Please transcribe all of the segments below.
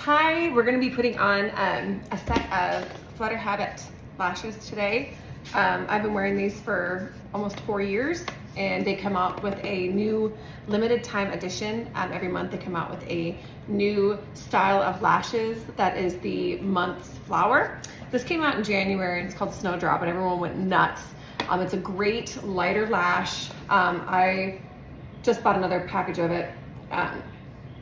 Hi, we're going to be putting on a set of FlutterHabit lashes today. I've been wearing these for almost 4 years, and they come out with a new limited time edition. Every month they come out with a new style of lashes that is the month's flower. This came out in January and it's called Snowdrop, and everyone went nuts. It's a great lighter lash. I just bought another package of it.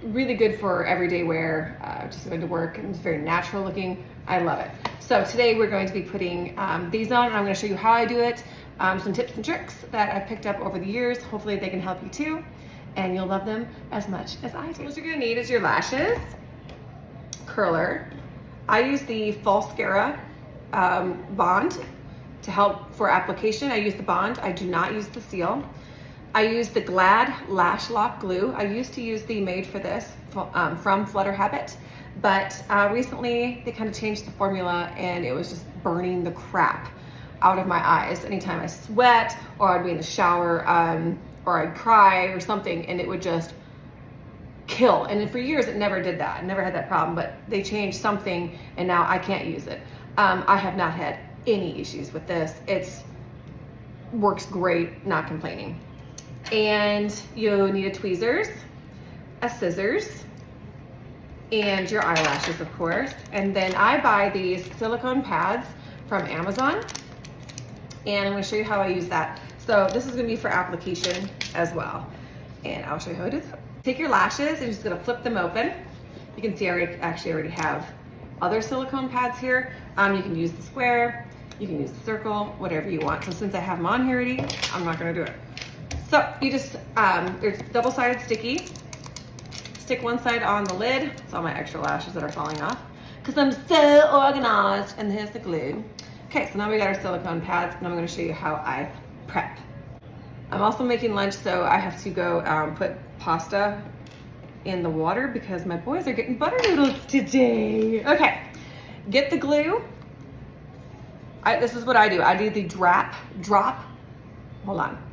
Really good for everyday wear, just going to work, and it's very natural looking. I love it. So today we're going to be putting these on, and I'm going to show you how I do it, some tips and tricks that I've picked up over the years. Hopefully they can help you too, and you'll love them as much as I do. What you're going to need is your lashes, curler. I use the Falscara bond to help for application. I use the bond. I do not use the seal. I use the Glad Lash Lock glue. I used to use the Made for This from FlutterHabit, but recently they kind of changed the formula and it was just burning the crap out of my eyes. Anytime I sweat or I'd be in the shower or I'd cry or something, and it would just kill. And then for years it never did that. I never had that problem, but they changed something and now I can't use it. I have not had any issues with this. It's works great, not complaining. And you'll need a tweezers, a scissors, and your eyelashes, of course. And then I buy these silicone pads from Amazon, and I'm going to show you how I use that. So this is going to be for application as well, and I'll show you how I do that. Take your lashes and just going to flip them open. You can see I actually already have other silicone pads here. You can use the square, you can use the circle, whatever you want. So since I have them on here already, I'm not going to do it. So you just, there's double-sided sticky. Stick one side on the lid. It's all my extra lashes that are falling off because I'm so organized. And here's the glue. Okay, so now we got our silicone pads, and I'm going to show you how I prep. I'm also making lunch, so I have to go put pasta in the water because my boys are getting butter noodles today. Okay, get the glue. This is what I do. I do the drop, hold on.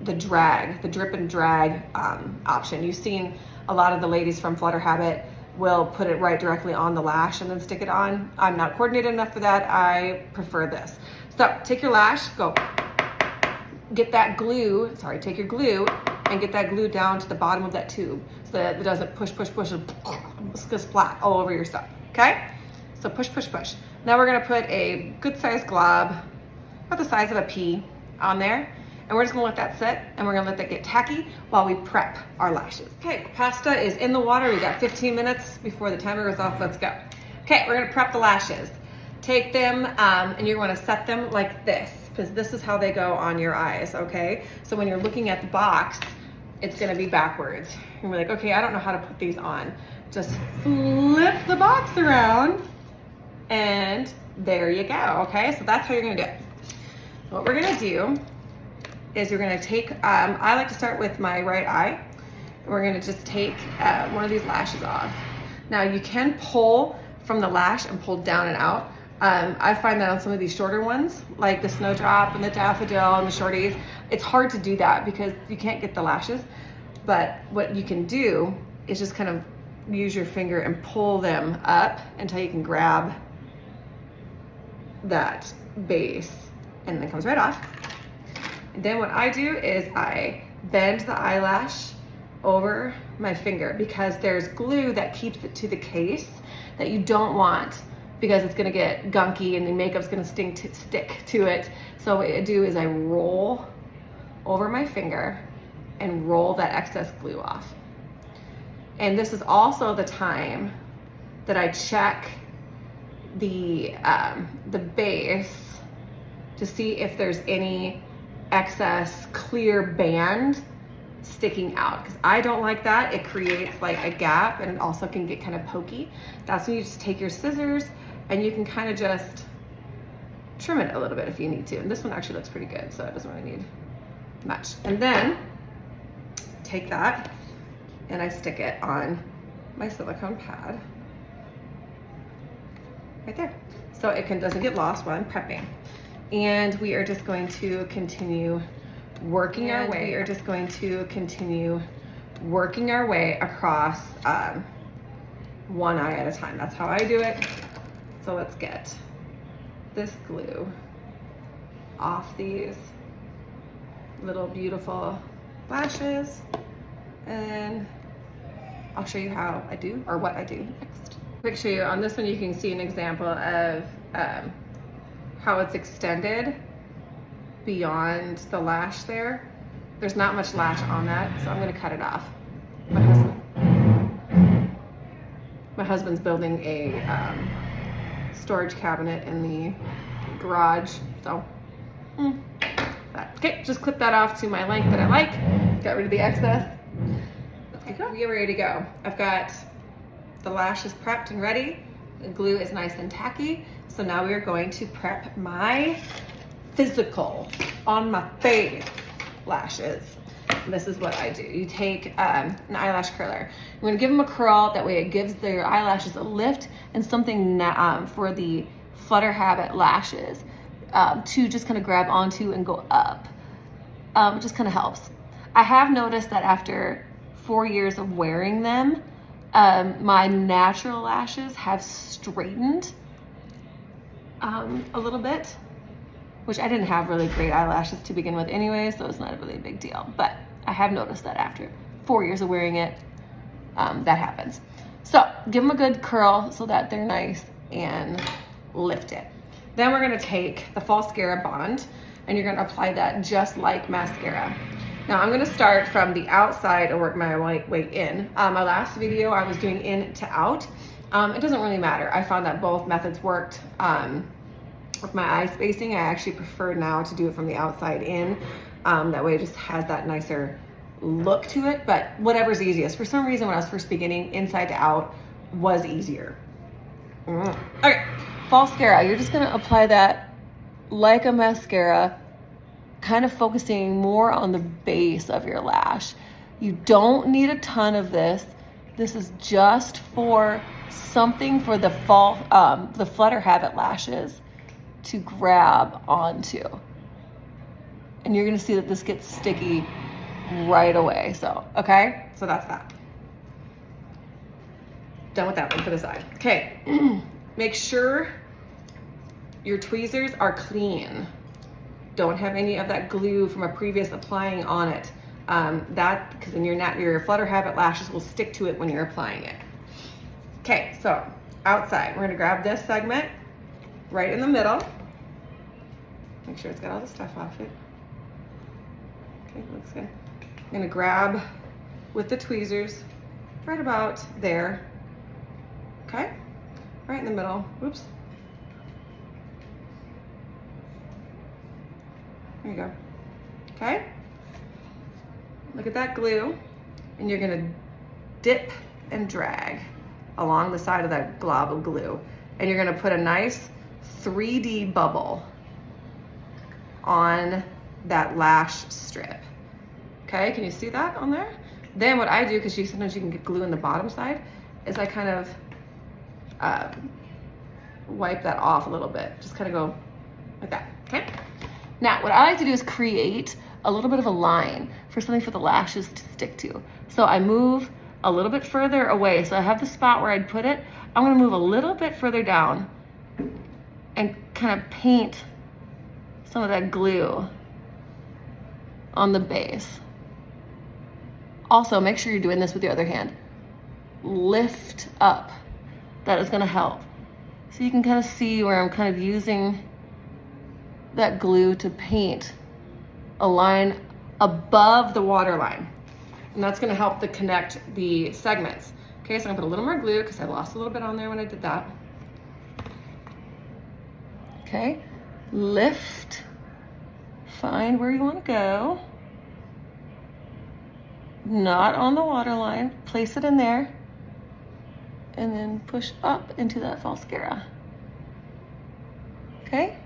The drip and drag option. You've seen a lot of the ladies from FlutterHabit will put it right directly on the lash and then stick it on. I'm not coordinated enough for that. I prefer this. So take your lash, go get that glue, take your glue and get that glue down to the bottom of that tube so that it doesn't push and it's gonna splat all over your stuff, okay? So push. Now we're gonna put a good sized glob, about the size of a pea, on there. And we're just gonna let that sit, and we're gonna let that get tacky while we prep our lashes. Okay, pasta is in the water. We got 15 minutes before the timer goes off. Let's go. Okay, we're gonna prep the lashes. Take them, and you're gonna set them like this, because this is how they go on your eyes, okay? So when you're looking at the box, it's gonna be backwards. And we're like, okay, I don't know how to put these on. Just flip the box around, and there you go, okay? So that's how you're gonna do it. What we're gonna do is you're gonna take, I like to start with my right eye. And we're gonna just take one of these lashes off. Now you can pull from the lash and pull down and out. I find that on some of these shorter ones, like the Snowdrop and the Daffodil and the shorties, it's hard to do that because you can't get the lashes. But what you can do is just kind of use your finger and pull them up until you can grab that base, and then it comes right off. And then what I do is I bend the eyelash over my finger because there's glue that keeps it to the case that you don't want because it's gonna get gunky and the makeup's gonna stick to it. So what I do is I roll over my finger and roll that excess glue off. And this is also the time that I check the base to see if there's any excess clear band sticking out, because I don't like that. It creates like a gap, and it also can get kind of pokey. That's when you just take your scissors and you can kind of just trim it a little bit if you need to. And this one actually looks pretty good, so it doesn't really need much. And then take that and I stick it on my silicone pad right there, so it doesn't get lost while I'm prepping. And we are just going to continue working our way. across one eye at a time. That's how I do it. So let's get this glue off these little beautiful lashes, and I'll show you how I do, or what I do next. Quick show you, on this one you can see an example of how it's extended beyond the lash there. There's not much lash on that, so I'm gonna cut it off. My husband's building a storage cabinet in the garage, so okay, just clip that off to my length that I like. Get rid of the excess. Let's get going. We are ready to go. I've got the lashes prepped and ready. The glue is nice and tacky. So now we are going to prep my physical, on my face, lashes. And this is what I do. You take an eyelash curler. You're gonna give them a curl. That way it gives their eyelashes a lift and something for the FlutterHabit lashes to just kind of grab onto and go up. It just kind of helps. I have noticed that after 4 years of wearing them, my natural lashes have straightened a little bit, which I didn't have really great eyelashes to begin with anyway, so it's not really a big deal. But I have noticed that after 4 years of wearing it, that happens. So give them a good curl so that they're nice and lifted. Then we're gonna take the Falscara bond and you're gonna apply that just like mascara. Now I'm gonna start from the outside and work my way in. My last video I was doing in to out. It doesn't really matter. I found that both methods worked. With my eye spacing, I actually prefer now to do it from the outside in. That way it just has that nicer look to it, but whatever's easiest. For some reason when I was first beginning, inside to out was easier. Okay, Falscara, you're just gonna apply that like a mascara, kind of focusing more on the base of your lash. You don't need a ton of this. This is just for something for the FlutterHabit lashes to grab onto. And you're gonna see that this gets sticky right away. So, okay, so that's that. Done with that one for the side. Okay, make sure your tweezers are clean. Don't have any of that glue from a previous applying on it. Because then your FlutterHabit lashes will stick to it when you're applying it. Okay, so outside, we're gonna grab this segment right in the middle. Make sure it's got all the stuff off it. Okay, looks good. I'm gonna grab with the tweezers right about there. Okay, right in the middle. Oops. There you go. Okay. Look at that glue, and you're gonna dip and drag along the side of that glob of glue, and you're gonna put a nice 3D bubble on that lash strip. Okay, can you see that on there? Then what I do, because sometimes you can get glue in the bottom side, is I kind of wipe that off a little bit. Just kind of go like that, okay? Now, what I like to do is create a little bit of a line for something for the lashes to stick to. So I move a little bit further away. So I have the spot where I'd put it. I'm gonna move a little bit further down and kind of paint some of that glue on the base. Also, make sure you're doing this with your other hand. Lift up. That is gonna help. So you can kind of see where I'm kind of using that glue to paint a line above the water line. And that's gonna help to connect the segments. Okay, so I'm gonna put a little more glue because I lost a little bit on there when I did that. Okay, lift, find where you wanna go. Not on the water line, place it in there, and then push up into that Falscara. Okay?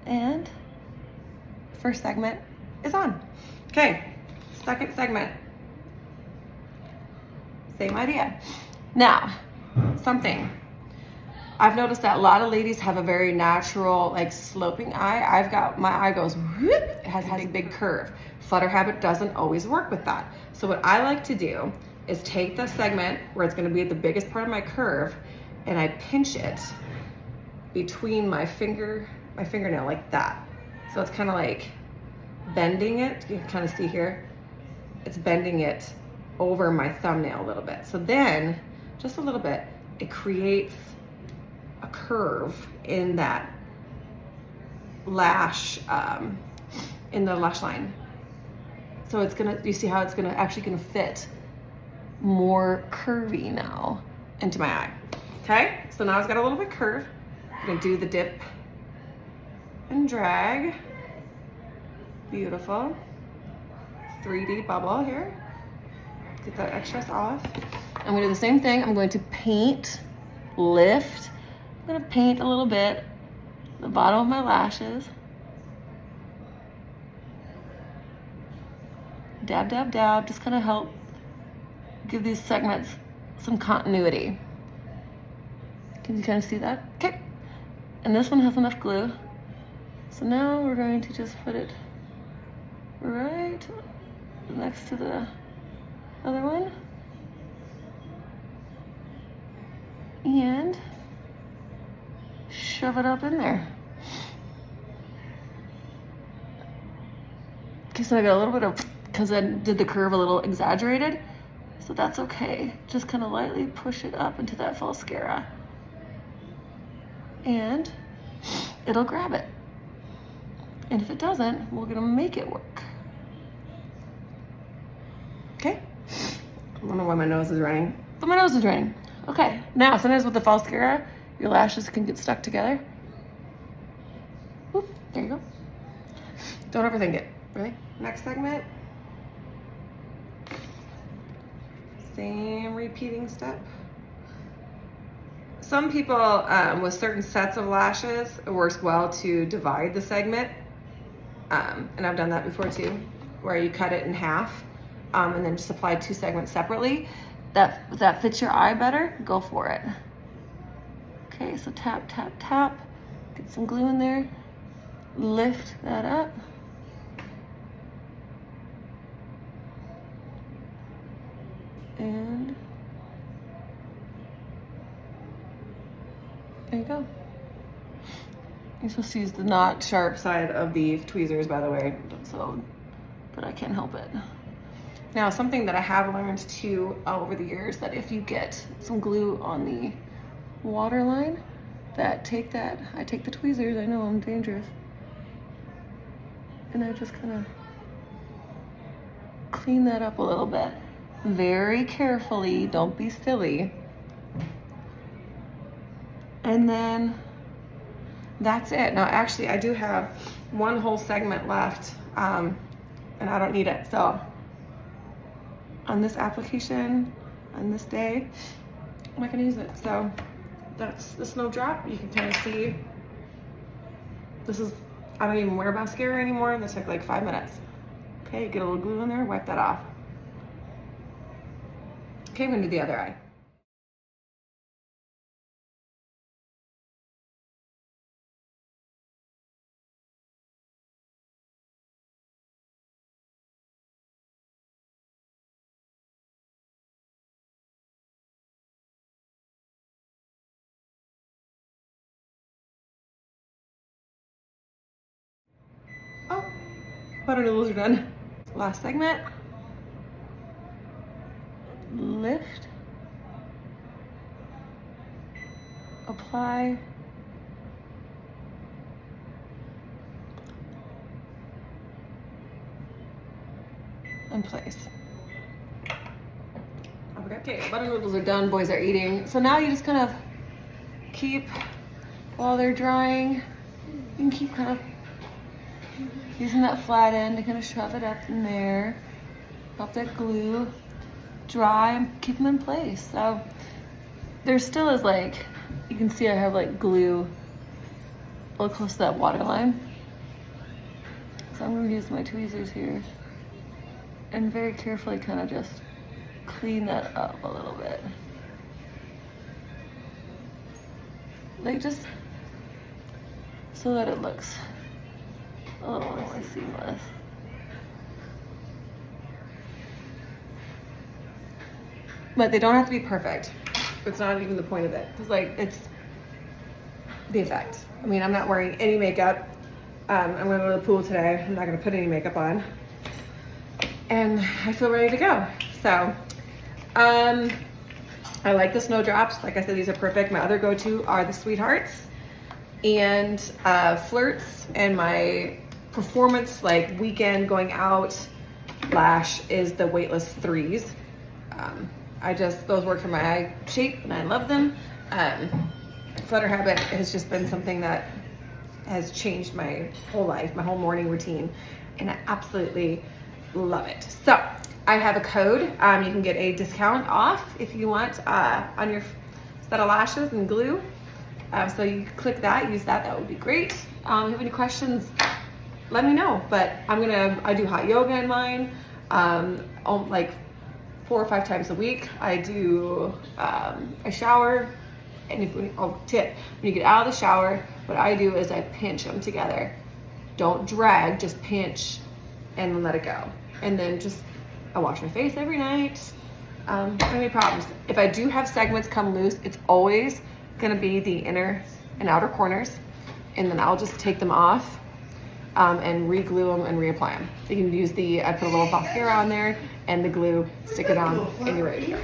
And first segment is on. Okay, second segment. Same idea. Now, something. I've noticed that a lot of ladies have a very natural, like sloping eye. My eye goes whoop, it has a big curve. FlutterHabit doesn't always work with that. So what I like to do is take the segment where it's gonna be the biggest part of my curve, and I pinch it between my fingernail like that. So it's kind of like bending it. You can kind of see here, it's bending it over my thumbnail a little bit. So then, just a little bit, it creates a curve in that lash, in the lash line. So it's gonna, you see how it's actually gonna fit more curvy now into my eye. Okay, so now it's got a little bit curve. I'm gonna do the dip and drag. Beautiful. 3D bubble here. Get that excess off. I'm gonna do the same thing. I'm going to paint, lift. I'm gonna paint a little bit the bottom of my lashes. Dab, dab, dab, just kind of help give these segments some continuity. Can you kind of see that? Okay. And this one has enough glue. So now we're going to just put it right next to the other one. And shove it up in there. Okay, so I got a little bit of, because I did the curve a little exaggerated, so that's okay. Just kind of lightly push it up into that Falscara. And it'll grab it. And if it doesn't, we're gonna make it work. Okay? I don't know why my nose is running, but my nose is running. Okay, now sometimes with the Falscara, your lashes can get stuck together. Whoop, there you go. Don't overthink it, right? Next segment. Same repeating step. Some people with certain sets of lashes, it works well to divide the segment. And I've done that before too, where you cut it in half and then just apply 2 segments separately. If that fits your eye better, go for it. Okay, so tap, tap, tap. Get some glue in there. Lift that up. And there you go. You're supposed to use the not sharp side of the tweezers, by the way, so, but I can't help it. Now, something that I have learned too over the years, that if you get some glue on the waterline, I take the tweezers, I know I'm dangerous, and I just kind of clean that up a little bit. Very carefully, don't be silly. And then that's it. Now, actually, I do have one whole segment left, and I don't need it. So on this application, on this day, I'm not gonna use it. So that's the snowdrop. You can kind of see, this is, I don't even wear mascara anymore. This took like 5 minutes. Okay, get a little glue in there, wipe that off. Okay, I'm gonna do the other eye. Oh, butter noodles are done. Last segment. Lift. Apply. And place. Okay, butter noodles are done, boys are eating. So now you just kind of keep, while they're drying, you can keep kind of using that flat end to kind of shove it up in there. Help that glue dry and keep them in place. So there still is like, you can see I have like glue a little close to that water line. So I'm gonna use my tweezers here and very carefully kind of just clean that up a little bit. Like just so that it looks a little more seamless. but they don't have to be perfect. It's not even the point of it. It's like, it's the effect. I mean, I'm not wearing any makeup. I'm gonna go to the pool today. I'm not gonna put any makeup on. And I feel ready to go. So, I like the snowdrops. Like I said, these are perfect. My other go-to are the sweethearts and flirts, and my performance, like weekend going out lash is the weightless 3s. Those work for my eye shape and I love them. FlutterHabit has just been something that has changed my whole life, my whole morning routine, and I absolutely love it. So I have a code. You can get a discount off if you want on your set of lashes and glue. So you click that, use that, that would be great. If you have any questions, let me know. But I do hot yoga in mine, like 4 or 5 times a week. I do a shower, and tip, when you get out of the shower, what I do is I pinch them together. Don't drag, just pinch and then let it go. And then I wash my face every night. Don't have any problems. If I do have segments come loose, it's always gonna be the inner and outer corners, and then I'll just take them off and re-glue them and reapply them. You can use I put a little Falscara on there and the glue, stick it on, and you're ready to go.